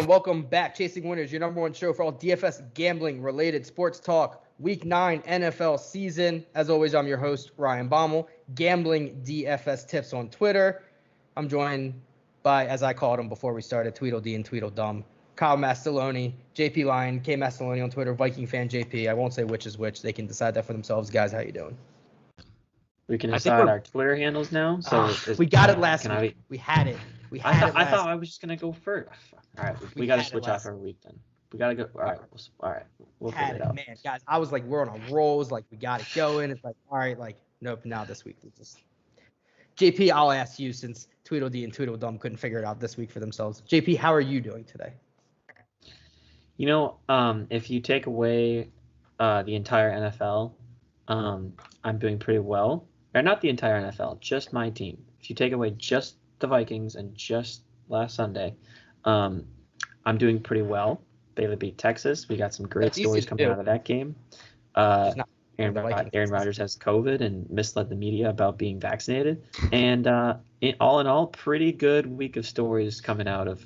everyone. Welcome back. Chasing Winners, your number one show for all DFS gambling-related sports talk. Week 9 NFL season. As always, I'm your host, Ryan Baumohl. Gambling DFS tips on Twitter. I'm joined by, as I called him before we started, Tweedledee and Tweedledum, Kyle Mastoloni, JP Lyon, K Mastoloni on Twitter, Viking fan JP. I won't say which is which. They can decide that for themselves. Guys, how you doing? We can decide our Twitter handles now. So we got it last week. We had it. I thought I was just gonna go first. All right, we got to switch out for a week then. We got to go. All right, we'll figure it out. Man, guys, I was like, we're on a rolls. Like, we got it going. It's like, all right, like, nope. Now this week we just. JP, I'll ask you since Tweedledee and Tweedledum couldn't figure it out this week for themselves. JP, how are you doing today? You know, if you take away the entire NFL, I'm doing pretty well. Or not the entire NFL, just my team. If you take away just the Vikings and just last Sunday, I'm doing pretty well. Baylor beat Texas. We got some great stories coming out of that game. Aaron Rodgers has COVID and misled the media about being vaccinated. And all in all, pretty good week of stories coming out of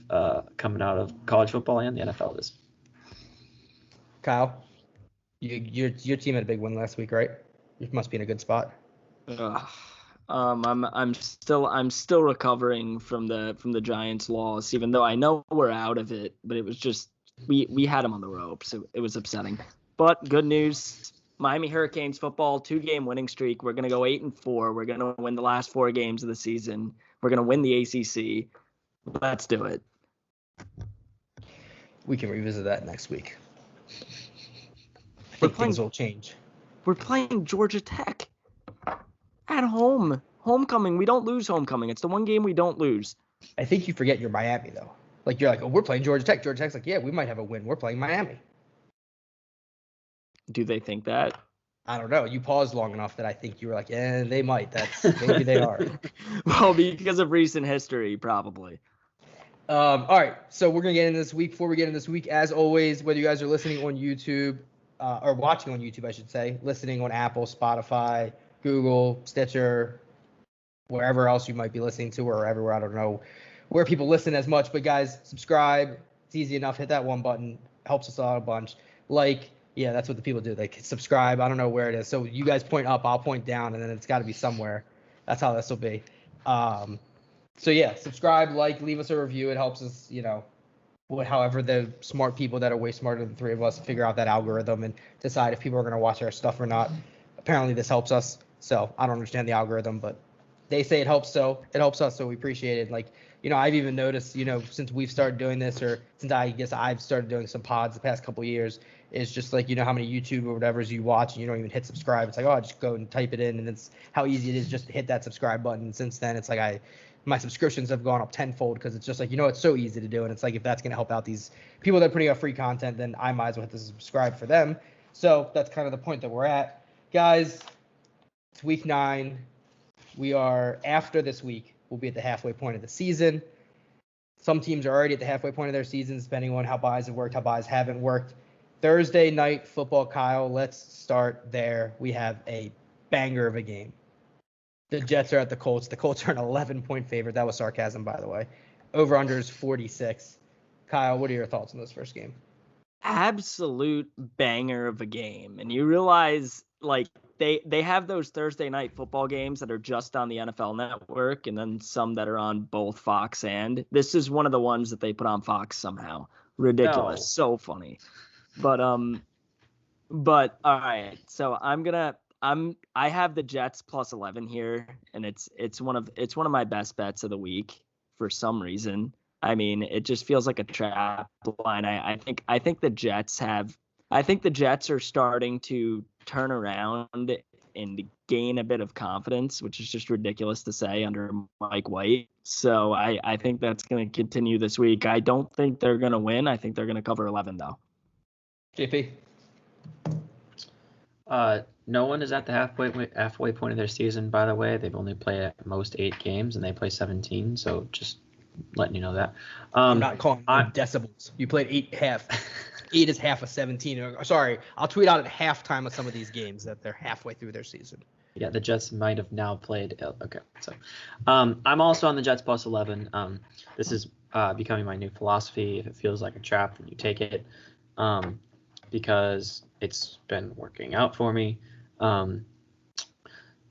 college football and the NFL. This. Kyle, your team had a big win last week, right? You must be in a good spot. I'm still recovering from the Giants loss, even though I know we're out of it. But it was just we had them on the ropes. It was upsetting. But good news, Miami Hurricanes football 2-game winning streak. We're gonna go 8-4. We're gonna win the last 4 games of the season. We're gonna win the ACC. Let's do it. We can revisit that next week. I think things will change. We're playing Georgia Tech. At home. Homecoming. We don't lose homecoming. It's the one game we don't lose. I think you forget you're Miami, though. Like, you're like, oh, we're playing Georgia Tech. Georgia Tech's like, yeah, we might have a win. We're playing Miami. Do they think that? I don't know. You paused long enough that I think you were like, they might. Maybe they are. Well, because of recent history, probably. All right. So we're going to get into this week. Before we get into this week, as always, whether you guys are listening on YouTube or watching on YouTube, I should say, listening on Apple, Spotify, Google, Stitcher, wherever else you might be listening to, or everywhere. I don't know where people listen as much, but guys, subscribe. It's easy enough. Hit that one button. Helps us out a bunch. Like, yeah, that's what the people do. They subscribe. I don't know where it is. So you guys point up, I'll point down, and then it's got to be somewhere. That's how this will be. So yeah, subscribe, like, leave us a review. It helps us, however the smart people that are way smarter than the three of us figure out that algorithm and decide if people are going to watch our stuff or not. Apparently this helps us. So I don't understand the algorithm, but they say it helps. So it helps us. So we appreciate it. Like, I've even noticed, since we've started doing this, or since I guess I've started doing some pods the past couple of years, is just like, how many YouTube or whatever's you watch and you don't even hit subscribe. It's like, oh, I just go and type it in, and it's how easy it is just to hit that subscribe button. And since then, it's like my subscriptions have gone up tenfold because it's just like, it's so easy to do. And it's like, if that's going to help out these people that are putting out free content, then I might as well hit the subscribe for them. So that's kind of the point that we're at. Guys, it's week 9. We are, after this week, we'll be at the halfway point of the season. Some teams are already at the halfway point of their seasons, depending on how buys have worked, how buys haven't worked. Thursday night football, Kyle, let's start there. We have a banger of a game. The Jets are at the Colts. The Colts are an 11-point favorite. That was sarcasm, by the way. Over-under is 46. Kyle, what are your thoughts on this first game? Absolute banger of a game. And you realize, like, they have those Thursday night football games that are just on the NFL Network, and then some that are on both Fox and this is one of the ones that they put on Fox somehow. Ridiculous. So funny. But all right. So I have the Jets plus 11 here, and it's one of my best bets of the week for some reason. I mean, it just feels like a trap line. I think the Jets are starting to turn around and gain a bit of confidence, which is just ridiculous to say under Mike White. So I think that's going to continue this week. I don't think they're going to win. I think they're going to cover 11 though. JP. No one is at the halfway point of their season, by the way. They've only played at most 8 games, and they play 17, so just letting you know that. I'm not calling them decibels. You played 8 is half of 17. Sorry, I'll tweet out at halftime of some of these games that they're halfway through their season. Yeah, the Jets might have now played. Okay, so I'm also on the Jets plus 11. This is becoming my new philosophy. If it feels like a trap, then you take it, because it's been working out for me.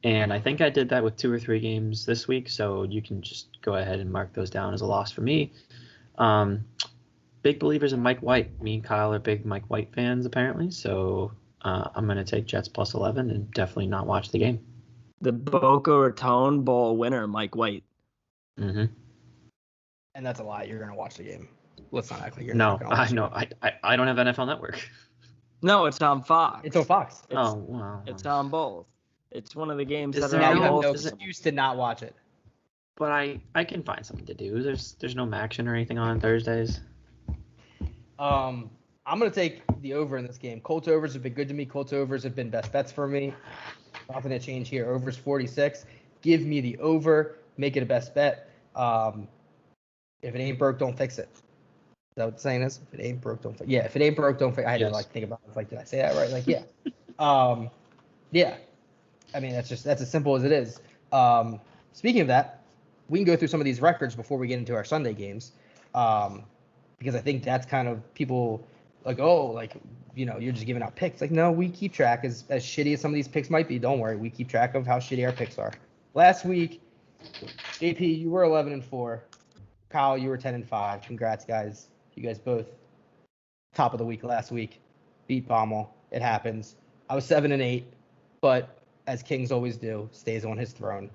And I think I did that with 2 or 3 games this week, so you can just go ahead and mark those down as a loss for me. Big believers in Mike White. Me and Kyle are big Mike White fans, apparently, so I'm going to take Jets plus 11 and definitely not watch the game. The Boca Raton Bowl winner, Mike White. Mm-hmm. And that's a lie. You're going to watch the game. Let's not act like you're not going to watch I don't have NFL Network. No, it's on Fox. It's on Fox. It's on both. It's one of the games This that is are Now on you have both. no excuse to not watch it. But I can find something to do. There's no action or anything on Thursdays. I'm going to take the over in this game. Colts overs have been good to me. Colts overs have been best bets for me. Nothing to change here. Overs 46. Give me the over. Make it a best bet. If it ain't broke, don't fix it. Is that what the saying is? If it ain't broke, don't fix it. Yeah, if it ain't broke, don't fix it. I had to think about it. Did I say that right? Yeah. Yeah. I mean, that's as simple as it is. Speaking of that, we can go through some of these records before we get into our Sunday games. Because I think that's kind of people you're just giving out picks. No, we keep track. As shitty as some of these picks might be, don't worry. We keep track of how shitty our picks are. Last week, JP, you were 11-4. Kyle, you were 10-5. Congrats, guys. You guys both top of the week last week. Beat Baumohl. It happens. I was 7-8, but as Kings always do, stays on his throne.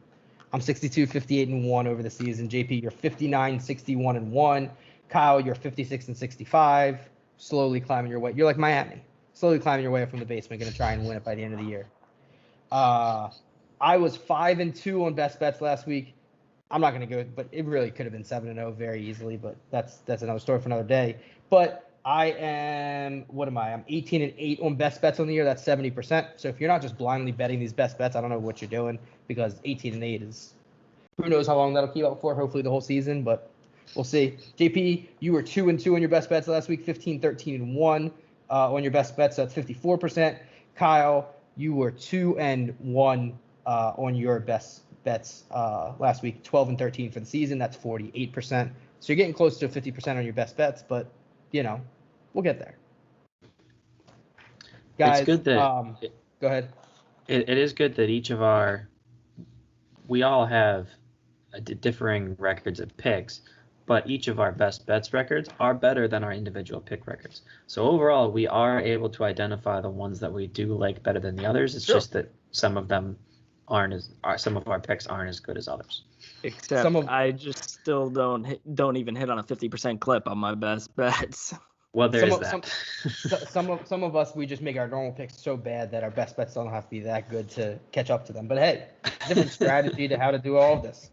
I'm 62-58-1 over the season. JP, you're 59-61-1. Kyle, you're 56-65. Slowly climbing your way. You're like Miami. Slowly climbing your way up from the basement. Going to try and win it by the end of the year. I was 5-2 on best bets last week. I'm not going to go, but it really could have been 7-0 very easily, but that's another story for another day. But I am, what am I? I'm 18-8 on best bets on the year. That's 70%. So if you're not just blindly betting these best bets, I don't know what you're doing, because 18-8 is, who knows how long that'll keep up for, hopefully the whole season, but we'll see. JP, you were 2-2 on your best bets last week, 15-13-1 on your best bets. So that's 54%. Kyle, you were 2-1 on your best bets last week, 12-13 for the season. That's 48%. So you're getting close to 50% on your best bets, but we'll get there. Guys, it's good that go ahead. It is good that we all have differing records of picks, but each of our best bets records are better than our individual pick records. So overall, we are able to identify the ones that we do like better than the others. It's just that some of them some of our picks aren't as good as others. Except I just still don't even hit on a 50% clip on my best bets. Well, there's that. Some of us, we just make our normal picks so bad that our best bets don't have to be that good to catch up to them. But hey, different strategy to how to do all of this.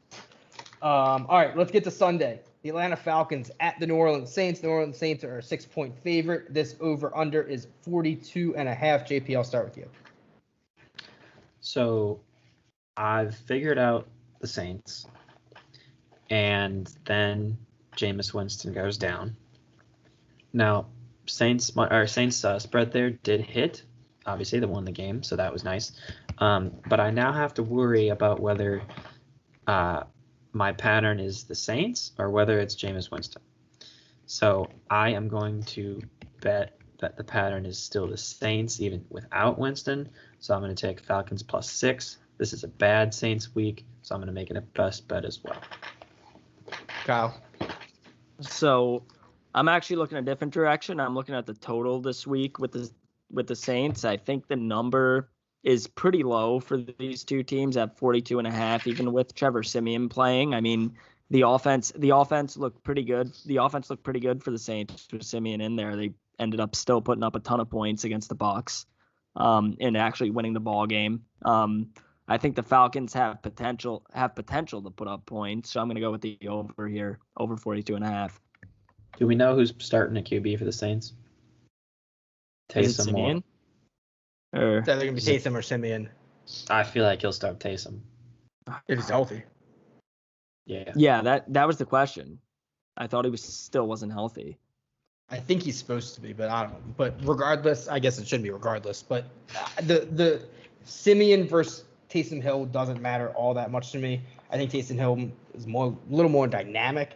All right, let's get to Sunday. The Atlanta Falcons at the New Orleans Saints. The New Orleans Saints are a 6-point favorite. This over-under is 42.5. JP, I'll start with you. So I've figured out the Saints, and then Jameis Winston goes down. Now, Saints spread there did hit. Obviously, they won the game, so that was nice. But I now have to worry about whether my pattern is the Saints or whether it's Jameis Winston. So I am going to bet that the pattern is still the Saints even without Winston. So I'm going to take Falcons plus 6. This is a bad Saints week, so I'm going to make it a best bet as well. Kyle. So I'm actually looking a different direction. I'm looking at the total this week with the Saints. I think the number is pretty low for these two teams at 42.5, even with Trevor Siemian playing. I mean, the offense looked pretty good. The offense looked pretty good for the Saints with Siemian in there. They ended up still putting up a ton of points against the Bucs, and actually winning the ball game. I think the Falcons have potential to put up points, so I'm going to go with the over here, over 42.5. Do we know who's starting at QB for the Saints? Taysom or it's either going to be Taysom or Siemian. I feel like he'll start Taysom. If he's healthy. Yeah, that was the question. I thought he still wasn't healthy. I think he's supposed to be, but I don't know. But regardless, I guess it shouldn't be regardless. But the Siemian versus Taysom Hill doesn't matter all that much to me. I think Taysom Hill is a little more dynamic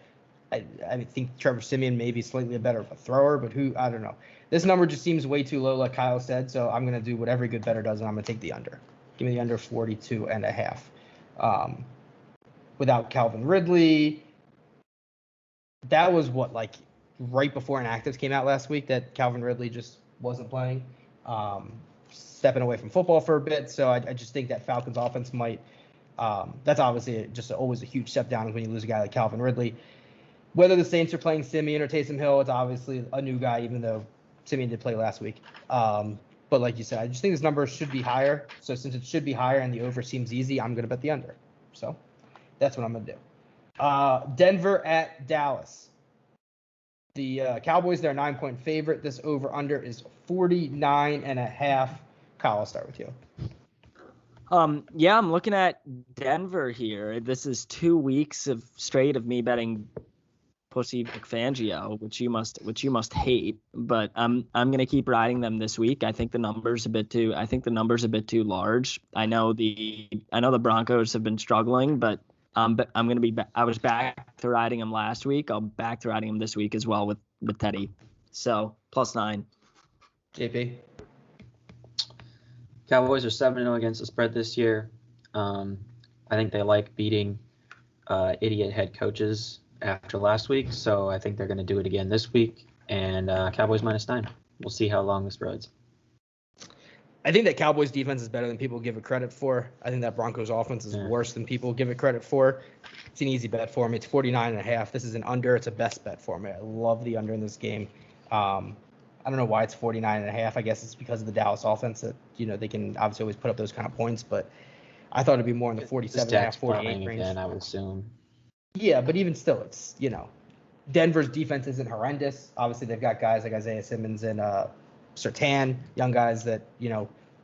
I think Trevor Siemian may be slightly better of a thrower, but I don't know. This number just seems way too low, like Kyle said, so I'm going to do what every good bettor does, and I'm going to take the under. Give me the under 42.5. Without Calvin Ridley, that was right before inactives came out last week that Calvin Ridley just wasn't playing, stepping away from football for a bit. So I just think that Falcons offense might. That's obviously always a huge step down when you lose a guy like Calvin Ridley. Whether the Saints are playing Simeon or Taysom Hill, it's obviously a new guy, even though Simeon did play last week. But like you said, I just think this number should be higher. So since it should be higher and the over seems easy, I'm going to bet the under. So that's what I'm going to do. Denver at Dallas. The Cowboys, they're a 9-point favorite. This over-under is 49.5. Kyle, I'll start with you. Yeah, I'm looking at Denver here. This is 2 weeks straight of me betting Pussy Fangio, which you must hate. But I'm gonna keep riding them this week. I think the number's a bit too large. I know the Broncos have been struggling, but I'm gonna be. I was back to riding them last week. I'll back to riding them this week as well with Teddy. So +9. JP. Cowboys are 7-0 against the spread this year. I think they like beating idiot head coaches after last week, so I think they're going to do it again this week. And Cowboys -9. We'll see how long this rides. I think that Cowboys defense is better than people give it credit for. I think that Broncos offense is worse than people give it credit for. It's an easy bet for me. It's 49.5. This is an under. It's a best bet for me. I love the under in this game. I don't know why it's 49.5. I guess it's because of the Dallas offense that, they can obviously always put up those kind of points, but I thought it'd be more in the 47.5, 48 range. Again, I would assume. Yeah, but even still, it's, Denver's defense isn't horrendous. Obviously, they've got guys like Isaiah Simmons and Surtain, young guys that,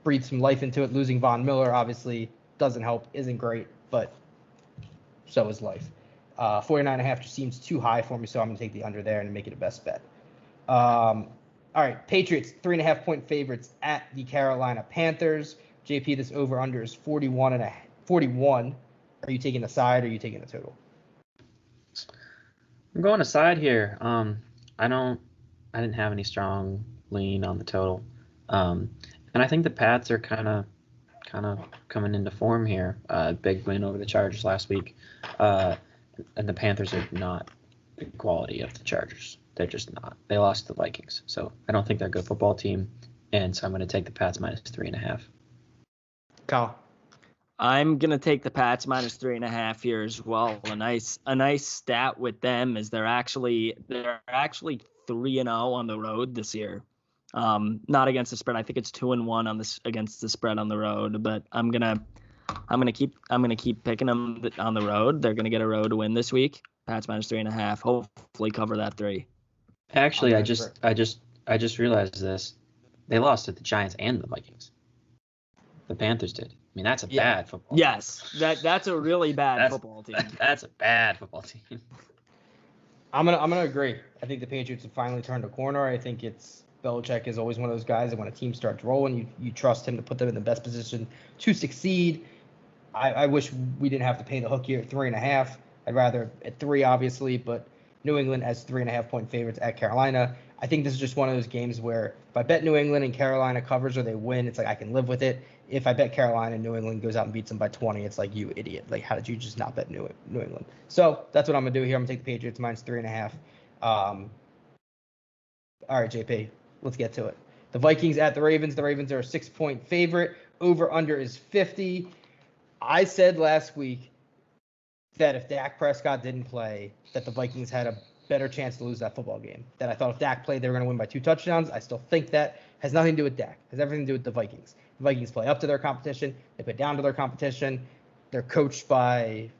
breathe some life into it. Losing Von Miller obviously doesn't help, isn't great, but so is life. 49.5 just seems too high for me, so I'm going to take the under there and make it a best bet. All right, Patriots, 3.5-point favorites at the Carolina Panthers. JP, this over/under is 41. Are you taking a side or are you taking a total? I'm going a side here. I didn't have any strong lean on the total. And I think the Pats are kind of coming into form here. Big win over the Chargers last week. And the Panthers are not the quality of the Chargers. They're just not. They lost to the Vikings. So I don't think they're a good football team. And so I'm going to take the Pats -3.5. Kyle. I'm going to take the Pats -3.5 here as well. A nice stat with them is they're actually 3-0 on the road this year. Not against the spread. I think it's 2-1 against the spread on the road, but I'm going to keep picking them on the road. They're going to get a road win this week. Pats -3.5. Hopefully cover that 3. Actually, I just realized this. They lost to the Giants and the Vikings. The Panthers did. I mean, that's a bad football team. Yes, that's a really bad football team. That's a bad football team. I'm gonna agree. I think the Patriots have finally turned a corner. I think Belichick is always one of those guys that when a team starts rolling, you trust him to put them in the best position to succeed. I wish we didn't have to pay the hook here at 3.5. I'd rather at 3, obviously, but New England as 3.5-point favorites at Carolina. I think this is just one of those games where if I bet New England and Carolina covers or they win, it's like I can live with it. If I bet Carolina and New England goes out and beats them by 20, it's like, you idiot. Like, how did you just not bet New England? So that's what I'm going to do here. I'm going to take the Patriots -3.5. All right, JP, let's get to it. The Vikings at the Ravens. The Ravens are a 6-point favorite. Over/under is 50. I said last week that if Dak Prescott didn't play, that the Vikings had a better chance to lose that football game. That I thought if Dak played, they were going to win by 2 touchdowns. I still think that. Has nothing to do with Dak. Has everything to do with the Vikings. The Vikings play up to their competition. They play down to their competition. They're coached by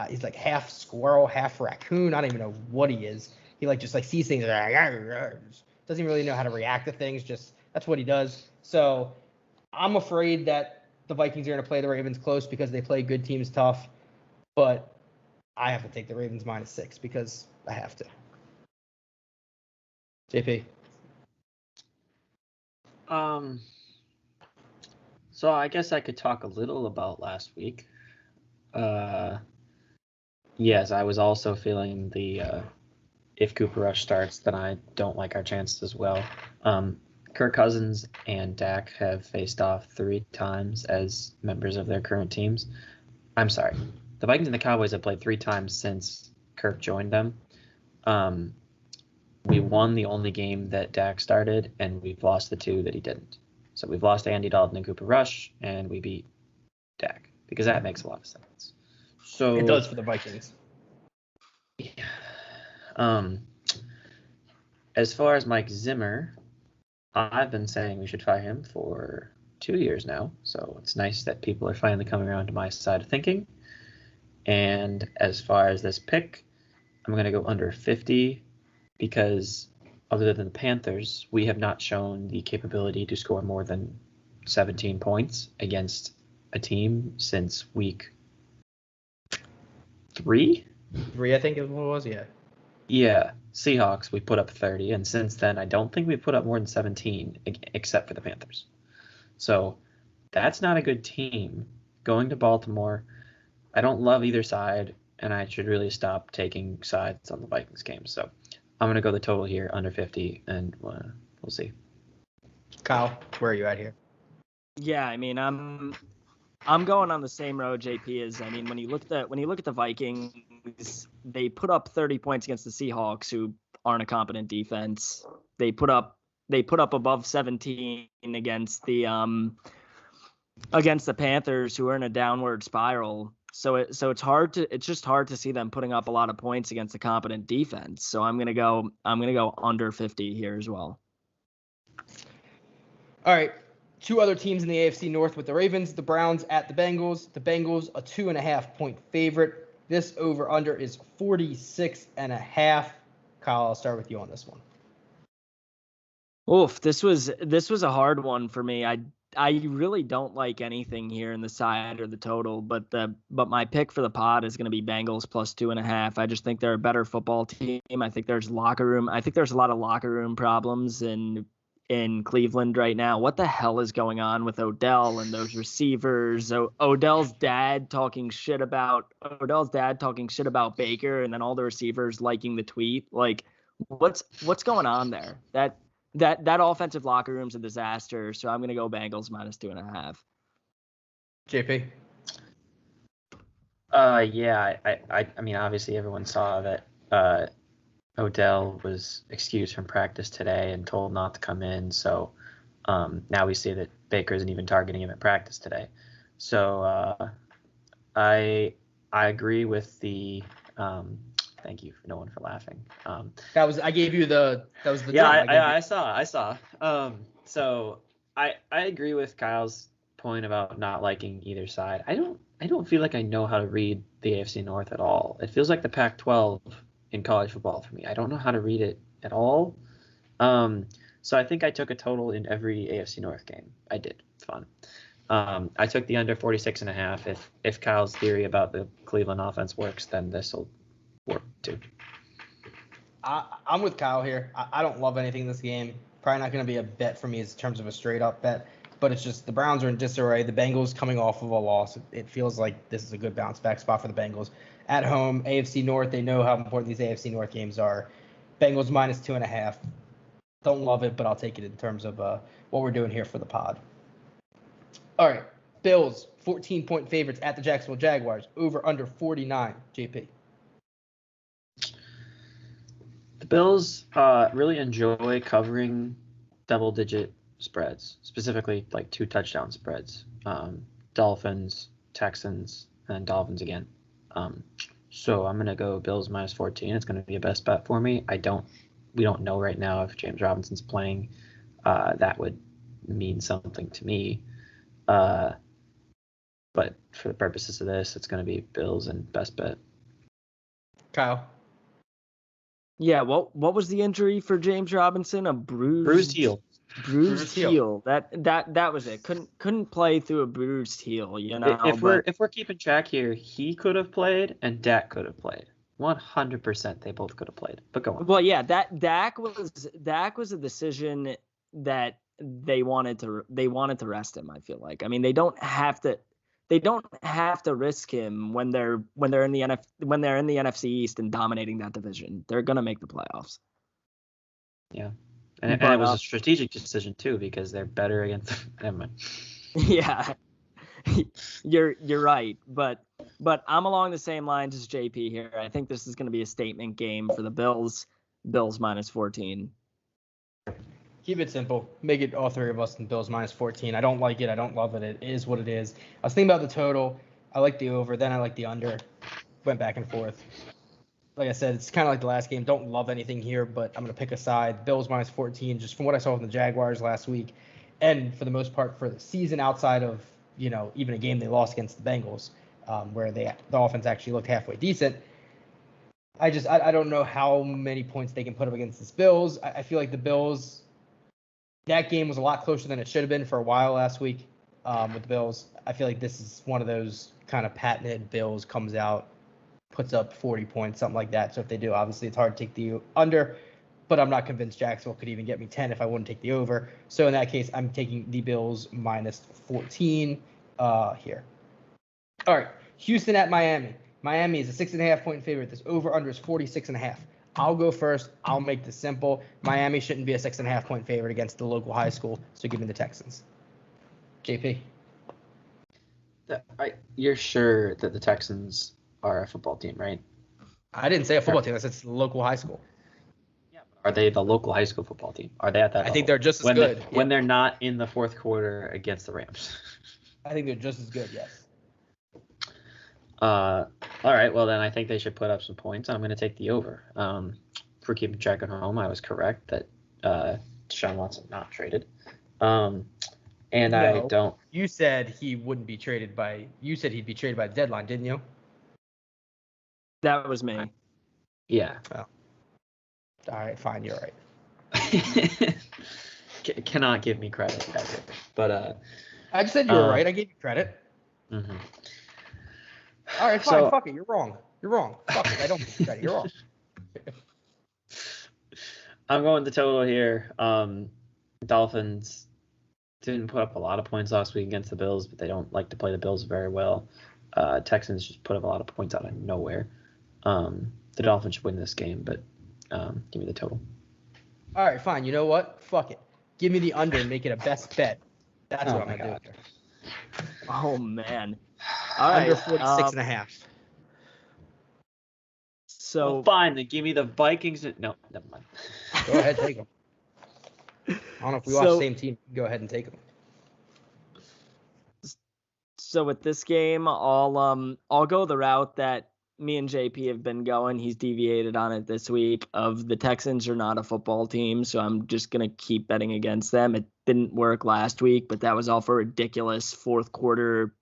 he's like half squirrel, half raccoon. I don't even know what he is. He just sees things. Doesn't really know how to react to things. Just that's what he does. So I'm afraid that the Vikings are going to play the Ravens close because they play good teams tough. But I have to take the Ravens -6 because I have to. JP. So I guess I could talk a little about last week. Yes, I was also feeling the if Cooper Rush starts, then I don't like our chances as well. Kirk Cousins and Dak have faced off 3 times as members of their current teams. I'm sorry. The Vikings and the Cowboys have played 3 times since Kirk joined them. We won the only game that Dak started, and we've lost the 2 that he didn't. So we've lost Andy Dalton and Cooper Rush, and we beat Dak, because that makes a lot of sense. So It does for the Vikings. As far as Mike Zimmer, I've been saying we should fire him for 2 years now, so it's nice that people are finally coming around to my side of thinking. And as far as this pick, I'm going to go under 50 because other than the Panthers, we have not shown the capability to score more than 17 points against a team since week 3? 3, I think it was, yeah. Yeah, Seahawks, we put up 30, and since then, I don't think we put up more than 17, except for the Panthers. So that's not a good team. Going to Baltimore, I don't love either side, and I should really stop taking sides on the Vikings game. So I'm going to go the total here, under 50, and we'll see. Kyle, where are you at here? Yeah, I mean, I'm going on the same road JP is. I mean, when you look at the Vikings, they put up 30 points against the Seahawks, who aren't a competent defense. They put up above 17 against the Panthers, who are in a downward spiral. So it's just hard to see them putting up a lot of points against a competent defense. So I'm gonna go under 50 here as well. All right. 2 other teams in the AFC North with the Ravens, the Browns at the Bengals. The Bengals, a 2.5-point favorite. This over-under is 46.5. Kyle, I'll start with you on this one. Oof, this was a hard one for me. I really don't like anything here in the side or the total, but my pick for the pod is going to be Bengals plus 2.5. I just think they're a better football team. I think there's a lot of locker room problems in Cleveland right now. What the hell is going on with Odell and those receivers? Odell's dad talking shit about Baker, and then all the receivers liking the tweet. Like, what's going on there? That offensive locker room's a disaster. So I'm gonna go Bengals minus 2.5. JP. Yeah, I mean, obviously everyone saw that Odell was excused from practice today and told not to come in. So now we see that Baker isn't even targeting him at practice today. So I agree with the. Thank you, no one for laughing. I gave you the. That was the. Yeah, I saw. So I agree with Kyle's point about not liking either side. I don't feel like I know how to read the AFC North at all. It feels like the Pac-12 in college football for me. I don't know how to read it at all. So I think I took a total in every AFC North game. I did. It's fun. I took the under 46.5. If Kyle's theory about the Cleveland offense works, then this will work too. I'm with Kyle here. I don't love anything in this game. Probably not going to be a bet for me in terms of a straight up bet. But it's just the Browns are in disarray. The Bengals coming off of a loss. It feels like this is a good bounce back spot for the Bengals. At home, AFC North, they know how important these AFC North games are. Bengals minus 2.5. Don't love it, but I'll take it in terms of what we're doing here for the pod. All right, Bills, 14-point favorites at the Jacksonville Jaguars. Over under 49, JP. The Bills really enjoy covering double-digit spreads, specifically like 2 touchdown spreads. Dolphins, Texans, and Dolphins again. So I'm gonna go Bills minus 14. It's gonna be a best bet for me. We don't know right now if James Robinson's playing. That would mean something to me. But for the purposes of this, it's gonna be Bills and best bet. Kyle. Yeah, what was the injury for James Robinson? A bruised heel. Bruised heel. That was it. Couldn't play through a bruised heel, you know. If we're keeping track here, he could have played and Dak could have played. 100% they both could have played. But go on. Well, yeah, Dak was a decision that they wanted to rest him, I feel like. I mean, they don't have to they don't have to risk him when they're in the NFC East and dominating that division. They're gonna make the playoffs. Yeah, and it was a strategic decision too because they're better against. Never mind. Yeah, you're right, but I'm along the same lines as JP here. I think this is going to be a statement game for the Bills. Bills minus 14. Keep it simple. Make it all three of us in Bills minus 14. I don't like it. I don't love it. It is what it is. I was thinking about the total. I like the over. Then I like the under. Went back and forth. Like I said, it's kind of like the last game. Don't love anything here, but I'm going to pick a side. Bills minus 14, just from what I saw from the Jaguars last week. And for the most part, for the season outside of, even a game they lost against the Bengals, where the offense actually looked halfway decent. I don't know how many points they can put up against the Bills. I feel like the Bills, that game was a lot closer than it should have been for a while last week with the Bills. I feel like this is one of those kind of patented Bills comes out, puts up 40 points, something like that. So if they do, obviously it's hard to take the under, but I'm not convinced Jacksonville could even get me 10 if I wouldn't take the over. So in that case, I'm taking the Bills minus 14 here. All right, Houston at Miami. Miami is a 6.5 point favorite. This over under is 46.5. I'll go first. I'll make this simple. Miami shouldn't be a 6.5 point favorite against the local high school, so give me the Texans. JP. You're sure that the Texans are a football team, right? I didn't say a football team. I said it's the local high school. Yeah. Are they the local high school football team? Are they at that level? I think they're just as good. When they're not in the fourth quarter against the Rams. I think they're just as good, yes. All right. Well, then I think they should put up some points. I'm going to take the over. For keeping track at home, I was correct that Deshaun Watson not traded. I don't. You said he wouldn't be traded by. You said he'd be traded by the deadline, didn't you? That was me. Yeah. Oh. All right, fine. You're right. Cannot give me credit, but I just said you were right. I gave you credit. Mm-hmm. All right, fine. Fuck it. You're wrong. Fuck it. I don't give you credit. You're wrong. I'm going the total here. Dolphins didn't put up a lot of points last week against the Bills, but they don't like to play the Bills very well. Texans just put up a lot of points out of nowhere. The Dolphins should win this game, but give me the total. All right, fine. You know what? Fuck it. Give me the under and make it a best bet. That's what I'm going to do. Oh, man. All right. Under 46.5. So well, fine, then give me the Vikings. No, never mind. Go ahead, take them. I don't know if we watch the same team. Go ahead and take them. So with this game, I'll go the route that me and JP have been going. He's deviated on it this week. Of the Texans are not a football team, so I'm just gonna keep betting against them. It didn't work last week, but that was all for ridiculous fourth quarter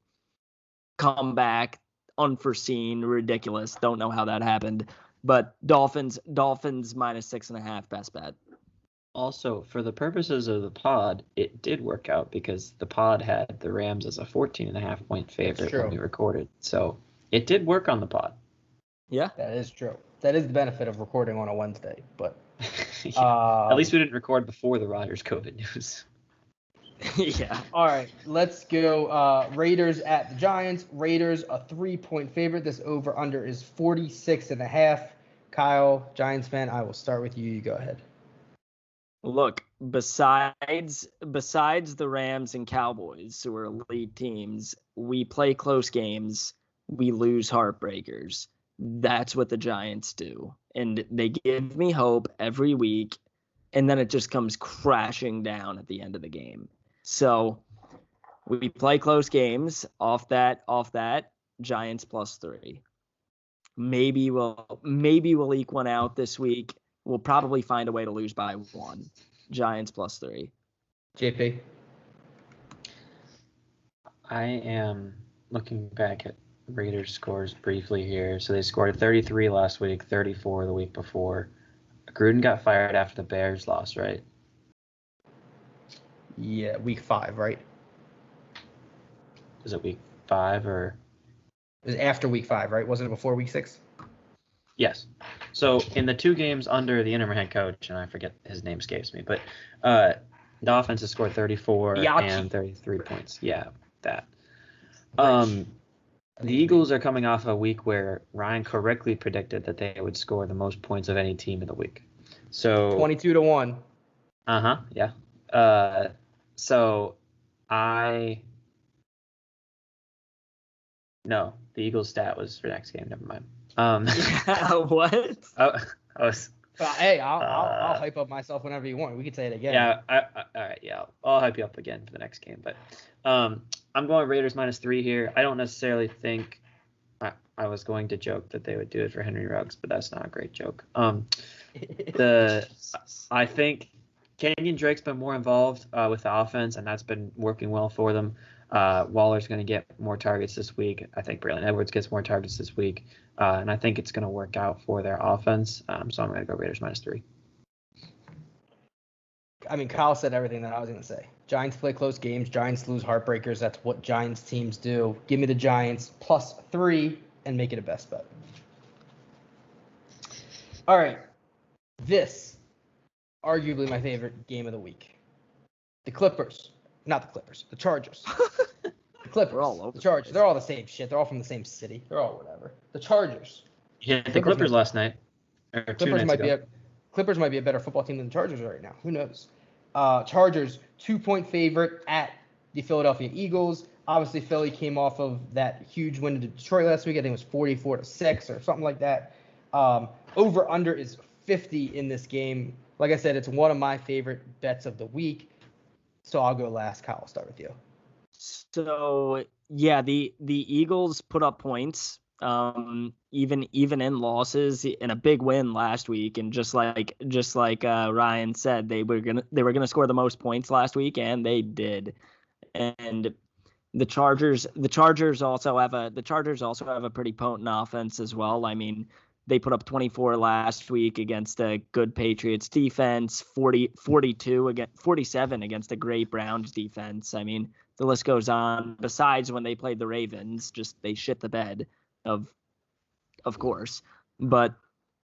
comeback, unforeseen, ridiculous. Don't know how that happened. But Dolphins minus 6.5 best bet. Also, for the purposes of the pod, it did work out because the pod had the Rams as a 14.5 point favorite when we recorded. So it did work on the pod. Yeah, that is true. That is the benefit of recording on a Wednesday. But yeah. At least we didn't record before the Rodgers COVID news. Yeah. All right, let's go. Raiders at the Giants. Raiders a 3-point favorite. This over under is 46.5. Kyle, Giants fan, I will start with you. You go ahead. Look, besides the Rams and Cowboys, who are elite teams, we play close games. We lose heartbreakers. That's what the Giants do. And they give me hope every week, and then it just comes crashing down at the end of the game. So we play close games off that Giants +3. Maybe we'll eke one out this week. We'll probably find a way to lose by 1. Giants +3. JP. I am looking back at Raiders scores briefly here. So they scored 33 last week, 34 the week before. Gruden got fired after the Bears lost, right? Yeah, week 5, right? Was it week 5 or? It was after week 5, right? Wasn't it before week 6? Yes. So in the 2 games under the interim head coach, and I forget his name escapes me, but the offense has scored 34 and 33 points. Yeah, that. The Eagles are coming off a week where Ryan correctly predicted that they would score the most points of any team in the week. So 22-1. Yeah. No, the Eagles stat was for next game. Never mind. What? Hey, I'll hype up myself whenever you want. We could say it again. Yeah. All right. Yeah. I'll hype you up again for the next game. But I'm going Raiders -3 here. I don't necessarily think. I was going to joke that they would do it for Henry Ruggs, but that's not a great joke. I think Kenyon Drake's been more involved with the offense, and that's been working well for them. Waller's going to get more targets this week. I think Braylon Edwards gets more targets this week, and I think it's going to work out for their offense. So I'm going to go Raiders -3. I mean, Kyle said everything that I was going to say. Giants play close games. Giants lose heartbreakers. That's what Giants teams do. Give me the Giants +3 and make it a best bet. All right. This, arguably my favorite game of the week. The Chargers. The Clippers. We're all over the Chargers. They're all the same shit. They're all from the same city. They're all whatever. The Chargers. Yeah, the Clippers last night. Or 2 nights ago. Clippers might be a better football team than the Chargers right now. Who knows? Chargers 2-point favorite at the Philadelphia Eagles. Obviously, Philly came off of that huge win to Detroit last week. I think it was 44-6 or something like that. Over under is 50 in this game. Like I said, it's one of my favorite bets of the week. So I'll go last. Kyle, I'll start with you. So yeah, the Eagles put up points, even in losses, in a big win last week, and just like Ryan said, they were gonna score the most points last week, and they did. And the Chargers also have a pretty potent offense as well. I mean, they put up 24 last week against a good Patriots defense, 47 against a great Browns defense. I mean, the list goes on. Besides when they played the Ravens, just they shit the bed of course. But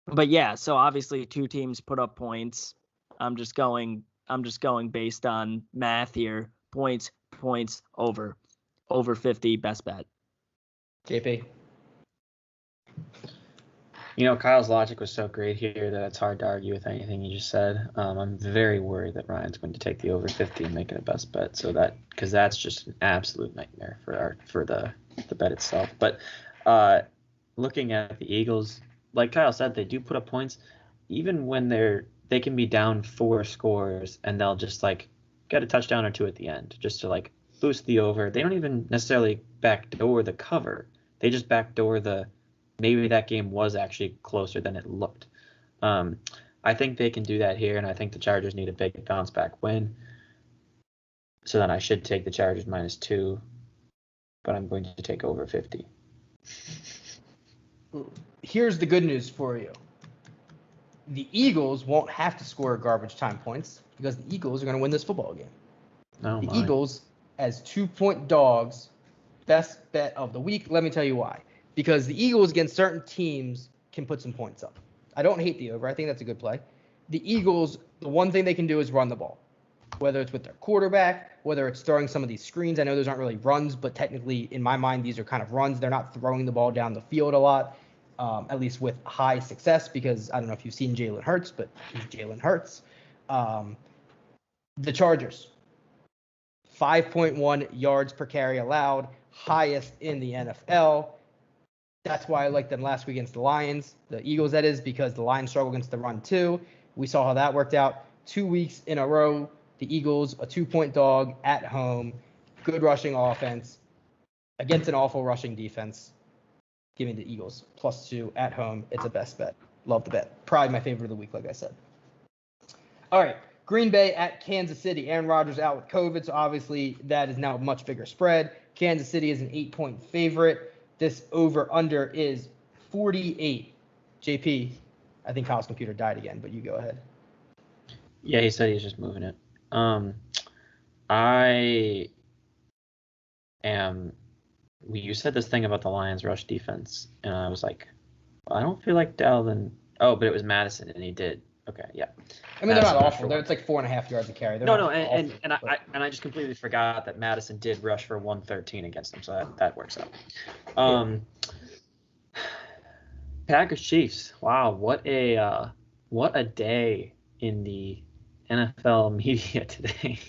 yeah, so obviously two teams put up points. I'm just going based on math here. Points over 50, best bet. JP. Kyle's logic was so great here that it's hard to argue with anything you just said. I'm very worried that Ryan's going to take the over 50 and make it a best bet, because that's just an absolute nightmare for the bet itself. But looking at the Eagles, like Kyle said, they do put up points, even when they can be down 4 scores and they'll just get a touchdown or 2 at the end just to boost the over. They don't even necessarily backdoor the cover. They just backdoor maybe that game was actually closer than it looked. I think they can do that here, and I think the Chargers need a big bounce back win. So then I should take the Chargers -2, but I'm going to take over 50. Here's the good news for you. The Eagles won't have to score garbage time points because the Eagles are going to win this football game. The Eagles as 2-point dogs, best bet of the week. Let me tell you why. Because the Eagles against certain teams can put some points up. I don't hate the over. I think that's a good play. The Eagles, the one thing they can do is run the ball, whether it's with their quarterback, whether it's throwing some of these screens. I know those aren't really runs, but technically, in my mind, these are kind of runs. They're not throwing the ball down the field a lot, at least with high success, because I don't know if you've seen Jalen Hurts, but he's Jalen Hurts. The Chargers, 5.1 yards per carry allowed, highest in the NFL. That's why I liked them last week against the Lions, the Eagles, that is, because the Lions struggle against the run too. We saw how that worked out. 2 weeks in a row, the Eagles, a 2-point dog at home, good rushing offense against an awful rushing defense. Give me the Eagles +2 at home. It's a best bet. Love the bet. Probably my favorite of the week, like I said. All right, Green Bay at Kansas City. Aaron Rodgers out with COVID, so obviously that is now a much bigger spread. Kansas City is an 8-point favorite. This over-under is 48. JP, I think Kyle's computer died again, but you go ahead. Yeah, he said he's just moving it. You said this thing about the Lions rush defense, and I was like, I don't feel like Dalvin. Oh, but it was Madison, and he did. Okay, yeah. I mean, they're not Madison rushed awful. for It's like 4.5 yards a carry. They're No, not no, and awful, and but- I just completely forgot that Madison did rush for 113 against them, so that works out. Packers Chiefs. Wow, what a day in the NFL media today.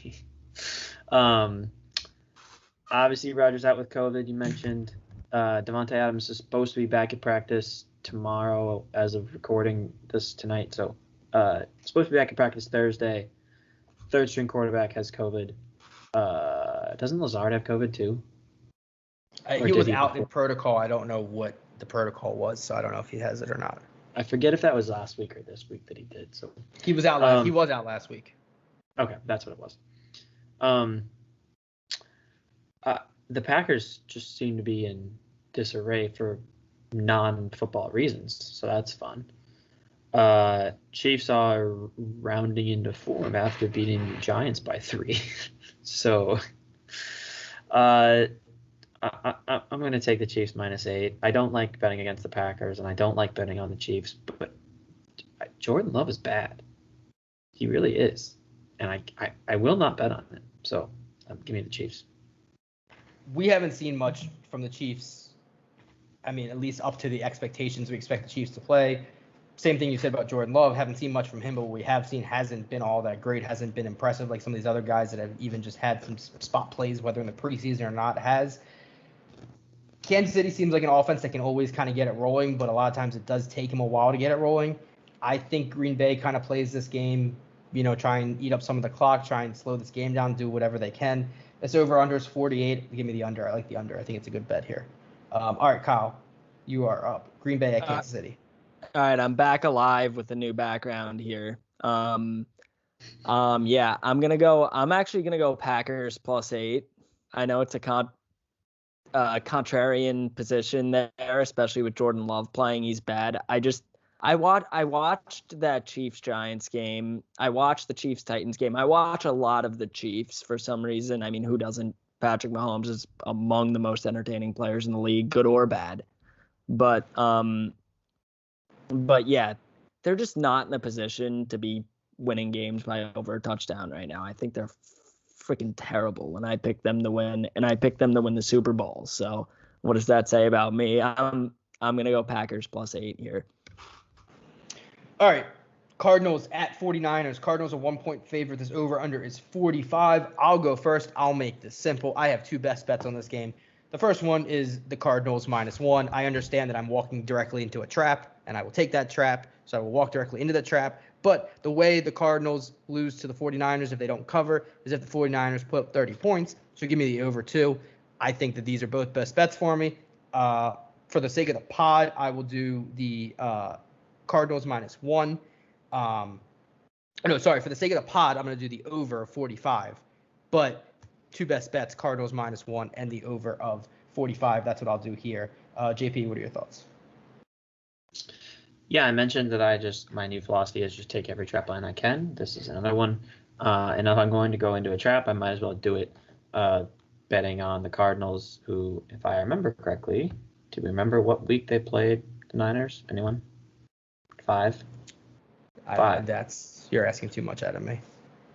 Obviously Rodgers out with COVID. You mentioned Devontae Adams is supposed to be back at practice tomorrow as of recording this tonight. So supposed to be back at practice Thursday. Third string quarterback has COVID. Doesn't Lazard have COVID too? He was out in protocol. I don't know what the protocol was, so I don't know if he has it or not. I forget if that was last week or this week that he did. So he was out. He was out last week. Okay, that's what it was. The Packers just seem to be in disarray for non-football reasons, so that's fun. Chiefs are rounding into form after beating the Giants by 3. So I'm going to take the Chiefs -8. I don't like betting against the Packers, and I don't like betting on the Chiefs, but Jordan Love is bad. He really is. And I will not bet on it. So give me the Chiefs. We haven't seen much from the Chiefs. I mean, at least up to the expectations we expect the Chiefs to play. Same thing you said about Jordan Love. Haven't seen much from him, but what we have seen hasn't been all that great. Hasn't been impressive like some of these other guys that have even just had some spot plays, whether in the preseason or not. Kansas City seems like an offense that can always kind of get it rolling, but a lot of times it does take him a while to get it rolling. I think Green Bay kind of plays this game, try and eat up some of the clock, try and slow this game down, do whatever they can. This over-under is 48. Give me the under. I like the under. I think it's a good bet here. All right, Kyle, you are up. Green Bay at Kansas City. All right, I'm back alive with a new background here. Yeah, I'm actually gonna go Packers +8. I know it's a contrarian position there, especially with Jordan Love playing. He's bad. I watched that Chiefs-Giants game. I watched the Chiefs-Titans game. I watch a lot of the Chiefs for some reason. I mean, who doesn't? Patrick Mahomes is among the most entertaining players in the league, good or bad. But yeah, they're just not in a position to be winning games by over a touchdown right now. I think they're freaking terrible when I pick them to win, and I picked them to win the Super Bowl. So what does that say about me? I'm going to go Packers +8 here. All right, Cardinals at 49ers. Cardinals are 1-point favorite. This over-under is 45. I'll go first. I'll make this simple. I have two best bets on this game. The first one is the Cardinals -1. I understand that I'm walking directly into a trap, and I will take that trap, so I will walk directly into the trap. But the way the Cardinals lose to the 49ers if they don't cover is if the 49ers put up 30 points. So give me the over 2. I think that these are both best bets for me. For the sake of the pod, I will do the Cardinals -1. For the sake of the pod, I'm going to do the over 45. But two best bets, Cardinals -1 and the over of 45. That's what I'll do here. JP, what are your thoughts? Yeah, I mentioned that my new philosophy is just take every trap line I can. This is another one. And if I'm going to go into a trap, I might as well do it betting on the Cardinals, who, if I remember correctly, do we remember what week they played the Niners? Anyone? 5? 5. You're asking too much out of me.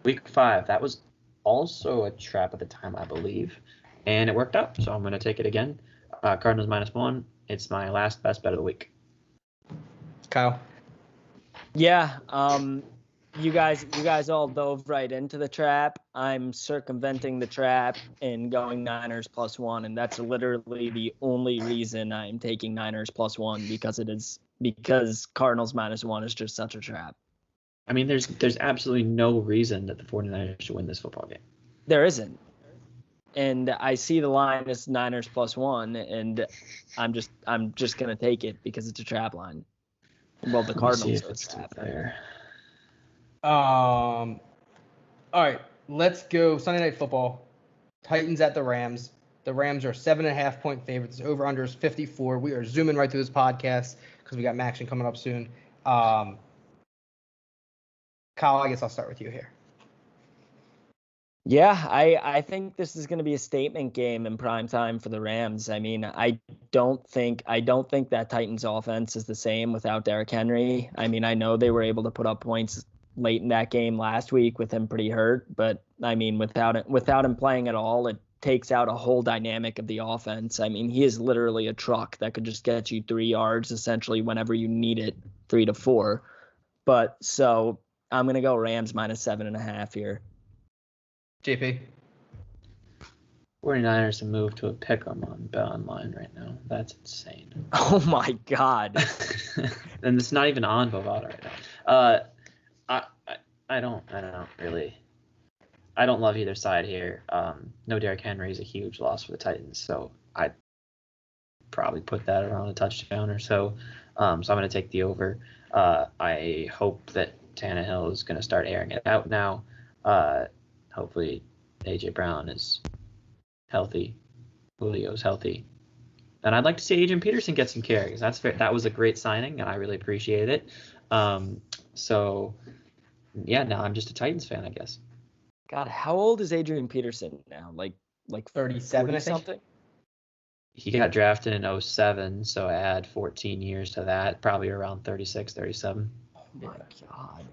Week 5. That was also a trap at the time, I believe. And it worked out, so I'm going to take it again. Cardinals -1. It's my last best bet of the week. Kyle? Yeah, you guys all dove right into the trap. I'm circumventing the trap and going Niners +1, and that's literally the only reason I'm taking Niners +1 because Cardinals -1 is just such a trap. I mean, there's absolutely no reason that the 49ers should win this football game. There isn't. And I see the line as Niners +1, and I'm just gonna take it because it's a trap line. Well, the Cardinals are a trap. There. All right, let's go Sunday Night Football. Titans at the Rams. The Rams are 7.5-point favorites. This over-under is 54. We are zooming right through this podcast because we got Maction coming up soon. Kyle, I guess I'll start with you here. Yeah, I think this is going to be a statement game in prime time for the Rams. I mean, I don't think that Titans offense is the same without Derrick Henry. I mean, I know they were able to put up points late in that game last week with him pretty hurt. But I mean, without him playing at all, it takes out a whole dynamic of the offense. I mean, he is literally a truck that could just get you 3 yards essentially whenever you need it, 3 to 4. But so I'm gonna go Rams -7.5 here. JP. 49ers have moved to a pick'em on Bet Online right now. That's insane. Oh my God. And it's not even on Bovada right now. I don't really. I don't love either side here. No Derrick Henry is a huge loss for the Titans, so I'd probably put that around a touchdown or so. So I'm going to take the over. I hope that Tannehill is going to start airing it out now. Hopefully A.J. Brown is healthy. Julio's healthy. And I'd like to see Adrian Peterson get some carries. That's fair. That was a great signing, and I really appreciate it. So, yeah, now I'm just a Titans fan, I guess. God, how old is Adrian Peterson now? Like 37 or something? He got drafted in 2007, so add 14 years to that, probably around 36, 37. Oh my God.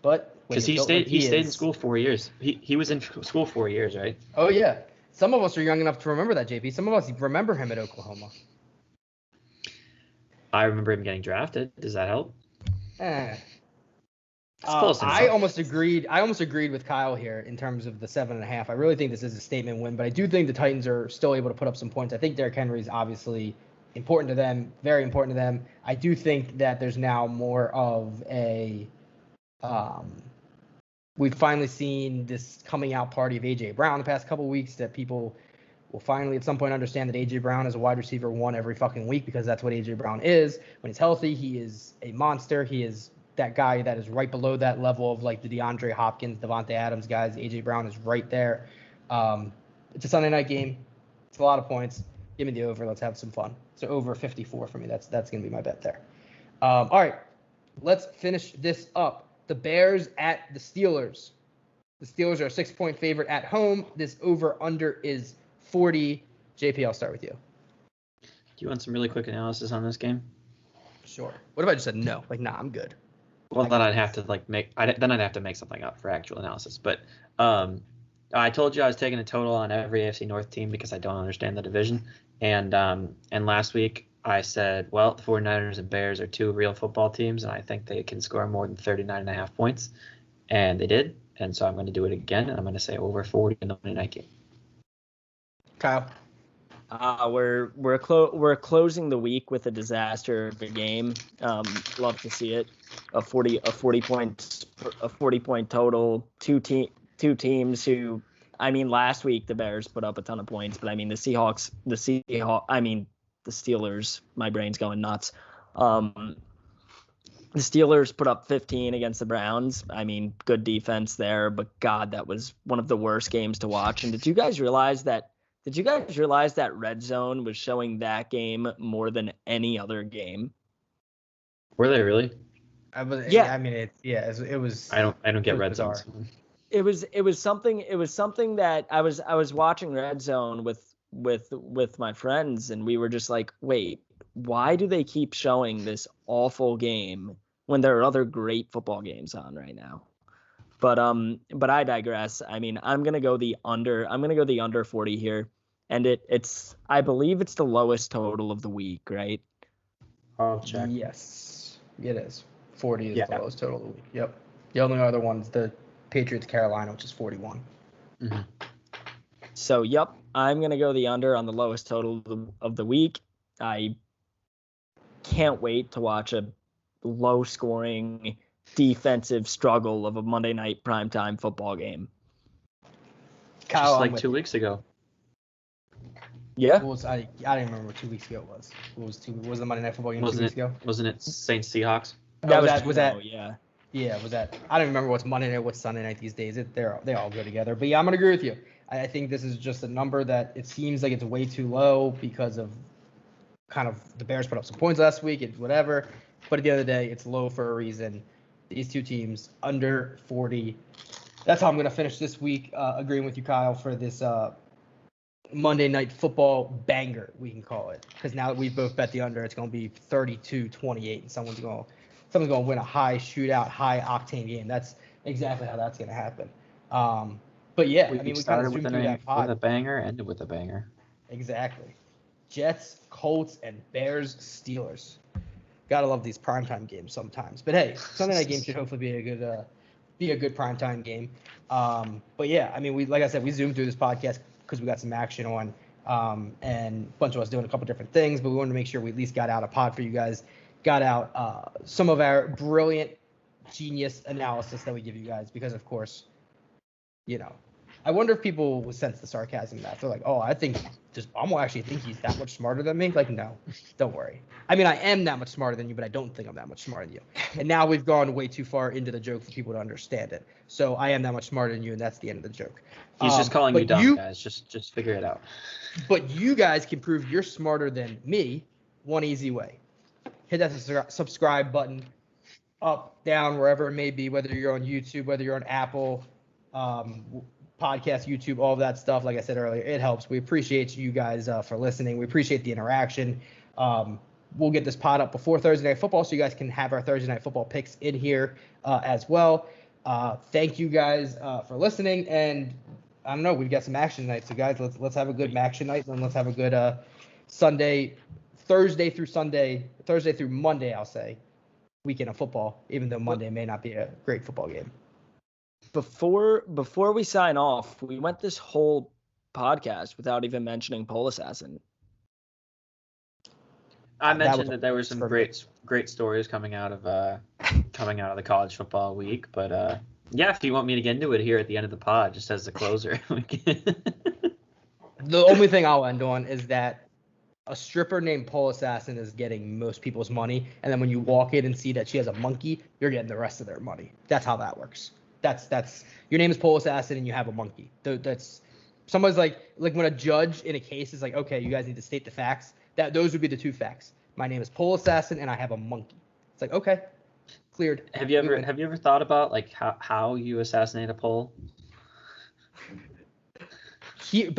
But because he stayed in school 4 years. He was in school 4 years, right? Oh yeah. Some of us are young enough to remember that, JP. Some of us remember him at Oklahoma. I remember him getting drafted. Does that help? Close enough. I almost agreed with Kyle here in terms of the 7.5. I really think this is a statement win, but I do think the Titans are still able to put up some points. I think Derrick Henry is obviously important to them, very important to them. I do think that there's now more of a we've finally seen this coming out party of AJ Brown the past couple of weeks, that people will finally at some point understand that AJ Brown is a wide receiver 1 every fucking week, because that's what AJ Brown is. When he's healthy, he is a monster. He is that guy that is right below that level of like the DeAndre Hopkins, Devontae Adams guys. AJ Brown is right there. It's a Sunday night game. It's a lot of points. Give me the over. Let's have some fun. So over 54 for me. That's going to be my bet there. All right. Let's finish this up. The Bears at the Steelers. The Steelers are a 6-point favorite at home. This over-under is 40. JP, I'll start with you. Do you want some really quick analysis on this game? Sure. What if I just said no? Like, nah, I'm good. Well, then I'd have to make something up for actual analysis. But I told you I was taking a total on every AFC North team because I don't understand the division. And last week I said, well, the 49ers and Bears are 2 real football teams, and I think they can score more than 39.5 points. And they did. And so I'm going to do it again, and I'm going to say over 40 in the Monday night game. Kyle. We're closing the week with a disaster of a game. Love to see it. A 40 point total. Two teams who, I mean, last week the Bears put up a ton of points, but I mean the Steelers. My brain's going nuts. The Steelers put up 15 against the Browns. I mean, good defense there, but God, that was one of the worst games to watch. And did you guys realize that Red Zone was showing that game more than any other game? Were they really? Yeah. I mean, it was. I don't get Red Zone. It was something that I was watching Red Zone with my friends, and we were just like, wait, why do they keep showing this awful game when there are other great football games on right now? But I digress. I mean, I'm gonna go the under 40 here, and I believe it's the lowest total of the week, right? I'll check. Yes, it is. 40 is the lowest total of the week. Yep. The only other one's the Patriots Carolina, which is 41. Mm-hmm. So yep, I'm gonna go the under on the lowest total of the week. I can't wait to watch a low-scoring defensive struggle of a Monday night primetime football game. Kyle, just like 2 weeks ago. Yeah. I don't remember what 2 weeks ago it was. Was the Monday night football game 2 weeks ago? Wasn't it Saints Seahawks? Was that? Yeah. Yeah, was that? I don't remember what's Monday night, what's Sunday night these days. They all go together. But yeah, I'm gonna agree with you. I think this is just a number that it seems like it's way too low because of kind of the Bears put up some points last week. It's whatever. But at the end of the day, it's low for a reason. These two teams under 40. That's how I'm gonna finish this week. Agreeing with you, Kyle, for this Monday night football banger, we can call it. Because now that we've both bet the under, it's gonna be 32-28, and someone's gonna someone's going to win a high shootout, high octane game. That's exactly how that's going to happen. But yeah, I mean, we kind of zoomed through that pod. With a banger, ended with a banger. Exactly. Jets, Colts, and Bears, Steelers. Gotta love these primetime games sometimes. But hey, Sunday night game should hopefully be a good primetime game. But yeah, I mean, like I said, we zoomed through this podcast because we got some action on, and a bunch of us doing a couple different things. But we wanted to make sure we at least got out a pod for you guys, got out some of our brilliant, genius analysis that we give you guys because, of course, you know, I wonder if people will sense the sarcasm in that. They're like, oh, I think does Baumohl actually think he's that much smarter than me? Like, no, don't worry. I mean, I am that much smarter than you, but I don't think I'm that much smarter than you. And now we've gone way too far into the joke for people to understand it. So I am that much smarter than you, and that's the end of the joke. He's just calling you dumb, guys. Just figure it out. But you guys can prove you're smarter than me one easy way. Hit that subscribe button, up, down, wherever it may be, whether you're on YouTube, whether you're on Apple, podcast, YouTube, all of that stuff. Like I said earlier, it helps. We appreciate you guys for listening. We appreciate the interaction. We'll get this pod up before Thursday Night Football, so you guys can have our Thursday Night Football picks in here as well. Thank you guys for listening, and I don't know, we've got some action tonight, so guys, let's have a good action night, and let's have a good Thursday through Monday, I'll say, weekend of football, even though Monday may not be a great football game. Before we sign off, we went this whole podcast without even mentioning Pole Assassin. I mentioned that there were some great stories coming out of the college football week, but yeah, if you want me to get into it here at the end of the pod, just as the closer. The only thing I'll end on is that a stripper named Pole Assassin is getting most people's money, and then when you walk in and see that she has a monkey, you're getting the rest of their money. That's how that works. That's your name is Pole Assassin and you have a monkey. That's somebody's like when a judge in a case is like, okay, you guys need to state the facts. Those would be the two facts. My name is Pole Assassin and I have a monkey. It's like, okay, cleared. Have you ever thought about like how you assassinate a pole? Here's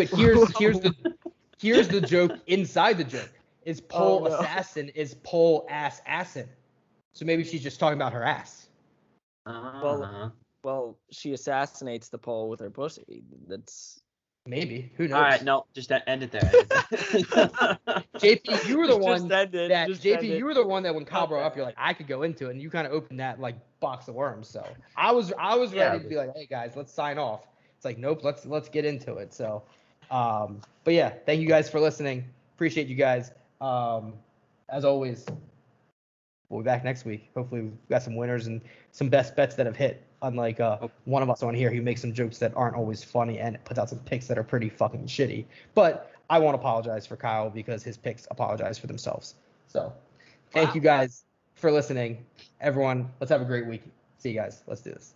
the joke inside the joke. Is Pole Assassin is Pole Assassin. So maybe she's just talking about her ass. Well, she assassinates the pole with her pussy. That's maybe. Who knows? All right, no, just end it there. JP, you were the one you were the one that when Kyle brought up, you're like, I could go into it, and you kind of opened that like box of worms. So I was ready to be like, hey guys, let's sign off. It's like, nope, let's get into it. So, but yeah, thank you guys for listening. Appreciate you guys. As always, we'll be back next week. Hopefully we've got some winners and some best bets that have hit. Unlike one of us on here who makes some jokes that aren't always funny and puts out some picks that are pretty fucking shitty. But I won't apologize for Kyle because his picks apologize for themselves. So thank you guys for listening. Everyone, let's have a great week. See you guys. Let's do this.